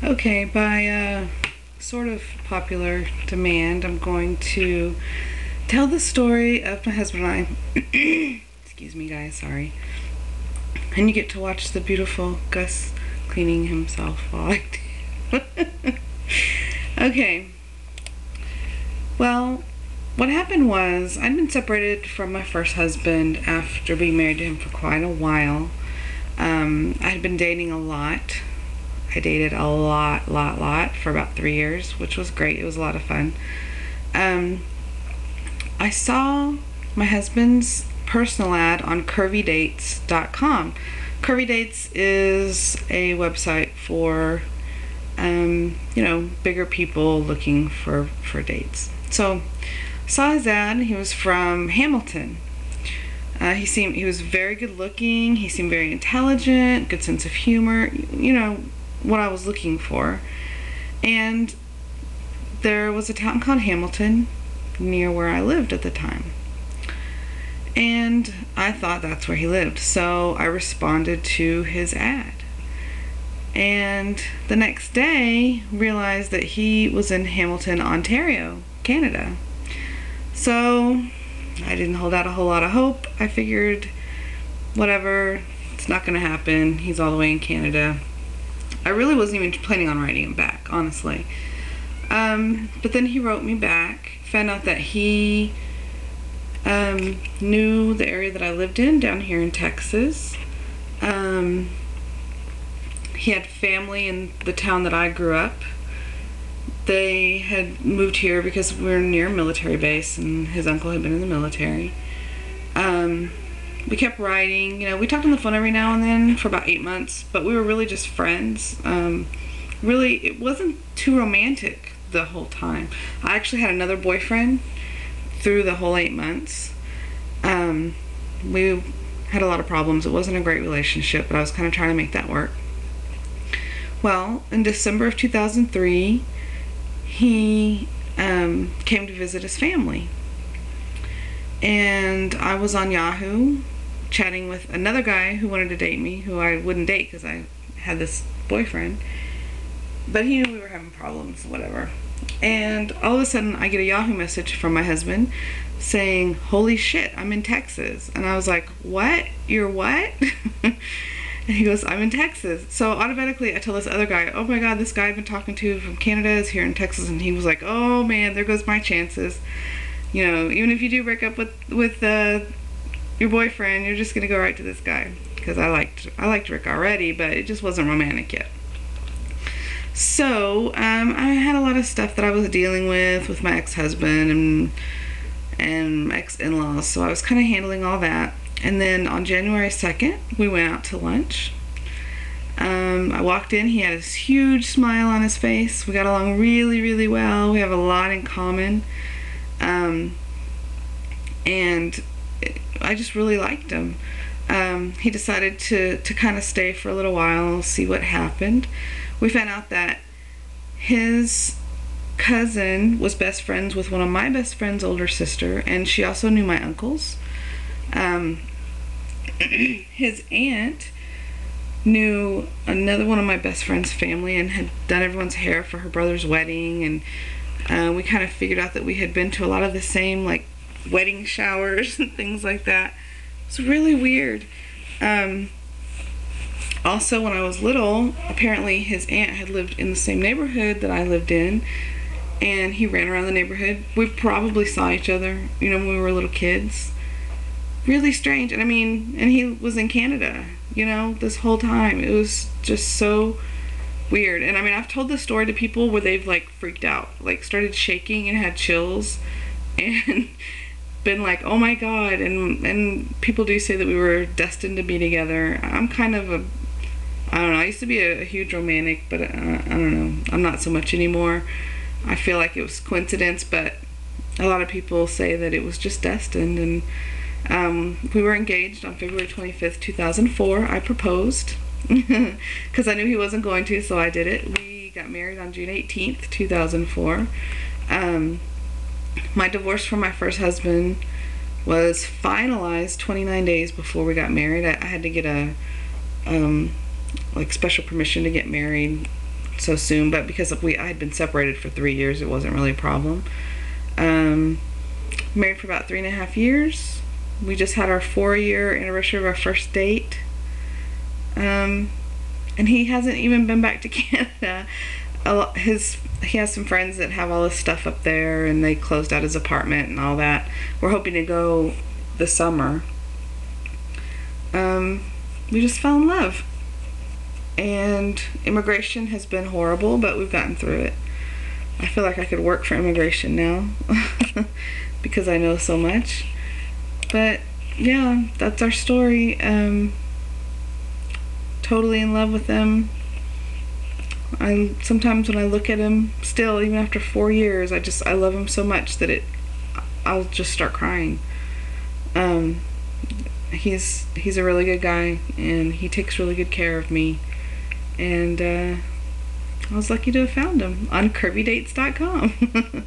Okay, by sort of popular demand, I'm going to tell the story of my husband and I. Excuse me, guys, sorry. And you get to watch the beautiful Gus cleaning himself while I do. Okay, well, what happened was I'd been separated from my first husband after being married to him for quite a while. I had been dating a lot. I dated a lot for about 3 years, which was great. It was a lot of fun. I saw my husband's personal ad on curvydates.com. Curvy Dates is a website for, bigger people looking for dates. So, saw his ad. He was from Hamilton. He was very good looking. He seemed very intelligent, good sense of humor. What I was looking for. And there was a town called Hamilton near where I lived at the time. And I thought that's where he lived. So I responded to his ad. And the next day realized that he was in Hamilton, Ontario, Canada. So I didn't hold out a whole lot of hope. I figured, whatever, it's not going to happen. He's all the way in Canada. I really wasn't even planning on writing him back, honestly. But then he wrote me back, found out that he knew the area that I lived in down here in Texas. He had family in the town that I grew up. They had moved here because we were near a military base and his uncle had been in the military. We kept writing, we talked on the phone every now and then for about 8 months, but we were really just friends. Really, it wasn't too romantic the whole time. I actually had another boyfriend through the whole 8 months. We had a lot of problems. It wasn't a great relationship, but I was kind of trying to make that work. Well, in December of 2003, he came to visit his family. And I was on Yahoo chatting with another guy who wanted to date me, who I wouldn't date because I had this boyfriend. But he knew we were having problems, whatever. And all of a sudden, I get a Yahoo message from my husband saying, "Holy shit, I'm in Texas." And I was like, "What? You're what?" And he goes, "I'm in Texas." So automatically, I tell this other guy, "Oh my God, this guy I've been talking to from Canada is here in Texas." And he was like, "Oh man, there goes my chances. Even if you do break up with your boyfriend, you're just gonna go right to this guy." Because I liked Rick already, but it just wasn't romantic yet. So I had a lot of stuff that I was dealing with my ex-husband and ex-in-laws. So I was kind of handling all that. And then on January 2nd, we went out to lunch. I walked in. He had this huge smile on his face. We got along really, really well. We have a lot in common. And I just really liked him. He decided to kind of stay for a little while, see what happened. We found out that his cousin was best friends with one of my best friend's older sister, and she also knew my uncles. His aunt knew another one of my best friend's family and had done everyone's hair for her brother's wedding, and we kind of figured out that we had been to a lot of the same wedding showers and things like that. It's really weird. Also, when I was little, apparently his aunt had lived in the same neighborhood that I lived in, and he ran around the neighborhood. We probably saw each other, when we were little kids. Really strange. And he was in Canada, this whole time. It was just so weird. And I've told this story to people where they've freaked out, started shaking and had chills and been like, "Oh my God." And people do say that we were destined to be together. I'm kind of I don't know, I used to be a huge romantic, but I don't know, I'm not so much anymore. I feel like it was coincidence, but a lot of people say that it was just destined. And we were engaged on February 25th, 2004. I proposed because I knew he wasn't going to, so I did it. We got married on June 18th, 2004. My divorce from my first husband was finalized 29 days before we got married. I had to get a special permission to get married so soon, but because I had been separated for 3 years, it wasn't really a problem. Married for about 3.5 years. We just had our 4-year anniversary of our first date. And he hasn't even been back to Canada. He has some friends that have all this stuff up there, and they closed out his apartment and all that. We're hoping to go this summer. We just fell in love, and immigration has been horrible, but we've gotten through it. I feel like I could work for immigration now because I know so much. But yeah, that's our story. Totally in love with him. Sometimes when I look at him, still, even after 4 years, I love him so much that I'll just start crying. He's a really good guy, and he takes really good care of me. And I was lucky to have found him on curvydates.com.